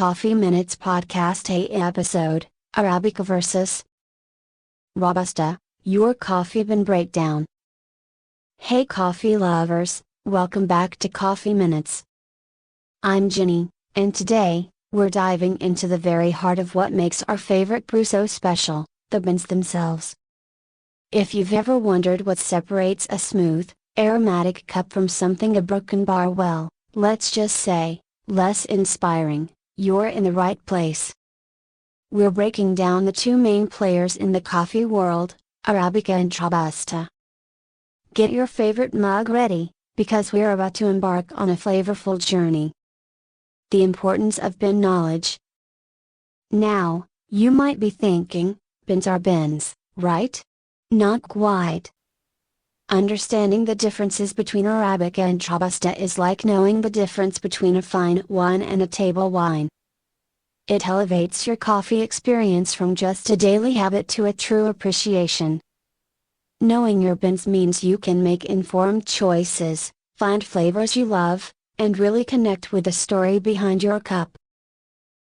Coffee Minutes Podcast episode, Arabica vs. Robusta, your coffee bean breakdown. Hey coffee lovers, welcome back to Coffee Minutes. I'm Jenny, and today, we're diving into the very heart of what makes our favorite brew so special, the beans themselves. If you've ever wondered what separates a smooth, aromatic cup from something a broken bar, well, let's just say, less inspiring, you're in the right place. We're breaking down the two main players in the coffee world, Arabica and Robusta. Get your favorite mug ready, because we're about to embark on a flavorful journey. The importance of bean knowledge. Now, you might be thinking, beans are beans, right? Not quite. Understanding the differences between Arabica and Robusta is like knowing the difference between a fine wine and a table wine. It elevates your coffee experience from just a daily habit to a true appreciation. Knowing your beans means you can make informed choices, find flavors you love, and really connect with the story behind your cup.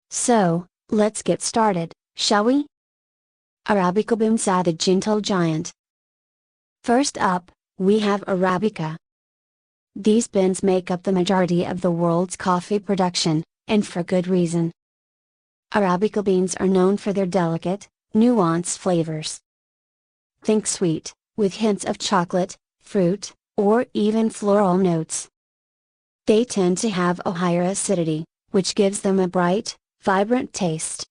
So, let's get started, shall we? Arabica beans are the gentle giant. First up, we have Arabica. These beans make up the majority of the world's coffee production, and for good reason. Arabica beans are known for their delicate, nuanced flavors. Think sweet, with hints of chocolate, fruit, or even floral notes. They tend to have a higher acidity, which gives them a bright, vibrant taste.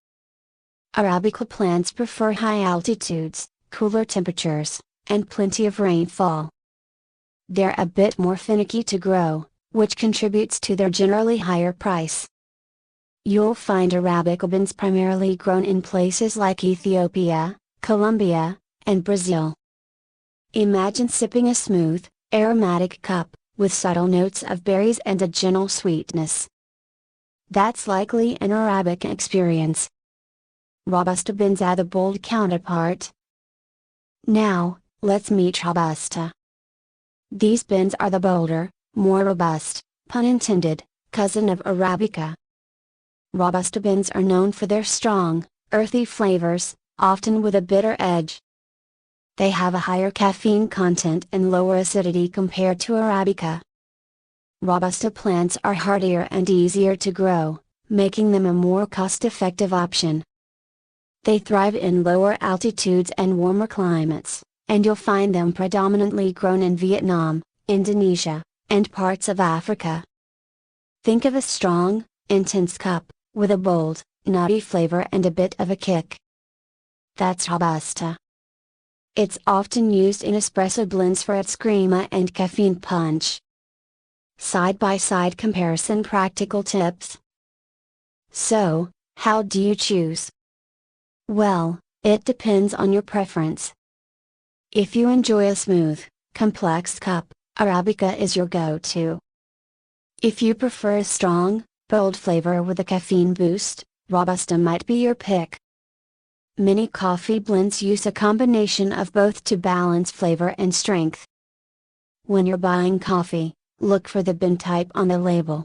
Arabica plants prefer high altitudes, cooler temperatures, and plenty of rainfall. They're a bit more finicky to grow, which contributes to their generally higher price. You'll find Arabica beans primarily grown in places like Ethiopia, Colombia, and Brazil. Imagine sipping a smooth, aromatic cup, with subtle notes of berries and a gentle sweetness. That's likely an Arabica experience. Robusta beans are the bold counterpart. Now, let's meet Robusta. These beans are the bolder, more robust, pun intended, cousin of Arabica. Robusta beans are known for their strong, earthy flavors, often with a bitter edge. They have a higher caffeine content and lower acidity compared to Arabica. Robusta plants are hardier and easier to grow, making them a more cost-effective option. They thrive in lower altitudes and warmer climates, and you'll find them predominantly grown in Vietnam, Indonesia, and parts of Africa. Think of a strong, intense cup, with a bold, nutty flavor and a bit of a kick. That's Robusta. It's often used in espresso blends for its crema and caffeine punch. Side-by-side comparison practical tips. So, how do you choose? Well, it depends on your preference. If you enjoy a smooth, complex cup, Arabica is your go-to. If you prefer a strong, bold flavor with a caffeine boost, Robusta might be your pick. Many coffee blends use a combination of both to balance flavor and strength. When you're buying coffee, look for the bean type on the label.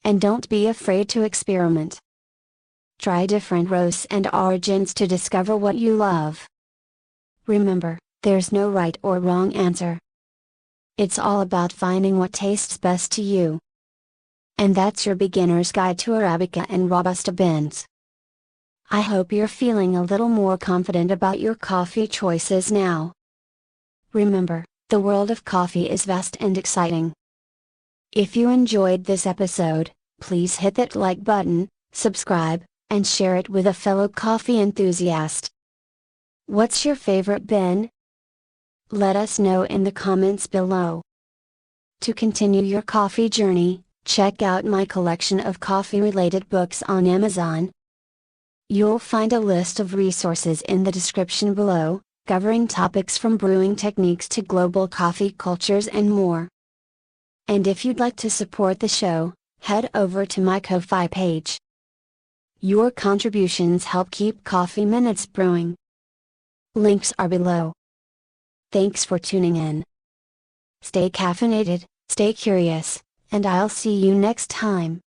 And don't be afraid to experiment. Try different roasts and origins to discover what you love. Remember, there's no right or wrong answer. It's all about finding what tastes best to you. And that's your beginner's guide to Arabica and Robusta beans. I hope you're feeling a little more confident about your coffee choices now. Remember, the world of coffee is vast and exciting. If you enjoyed this episode, please hit that like button, subscribe, and share it with a fellow coffee enthusiast. What's your favorite bean? Let us know in the comments below. To continue your coffee journey, check out my collection of coffee-related books on Amazon. You'll find a list of resources in the description below, covering topics from brewing techniques to global coffee cultures and more. And if you'd like to support the show, head over to my Ko-Fi page. Your contributions help keep Coffee Minutes brewing. Links are below. Thanks for tuning in. Stay caffeinated, stay curious, and I'll see you next time.